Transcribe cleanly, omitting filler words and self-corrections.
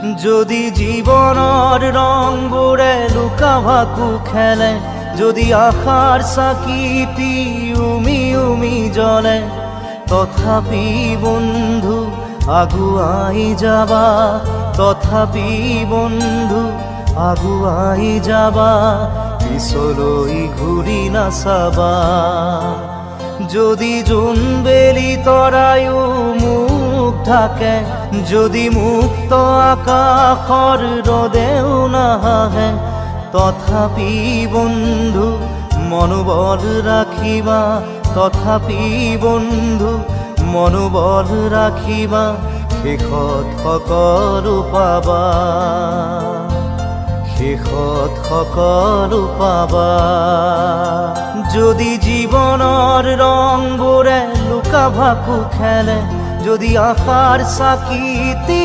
যদি জীবনৰ ৰংবোৰে লুকা ভাকু খেলে, যদি আশাৰ চাকিটি উমি উমি জ্বলে, তথাপি বন্ধু আগুৱাই যাবা, তথাপি বন্ধু আগুৱাই যাবা, পিছলৈ ঘূৰি নাচাবা। যদি জোনবেলি তৰায়ো মুখ ঢাকে, যদি মুক্ত আকাশৰ ৰদেও নাহে, তথাপি বন্ধু মনোবল ৰাখিবা, তথাপি বন্ধু মনোবল ৰাখিবা, শেষত সকলো পাবা, শেষত সকলো পাবা। যদি জীৱনৰ ৰংবোৰে লুকা ভাকু খেলে, যদি আশাৰ চাকিটি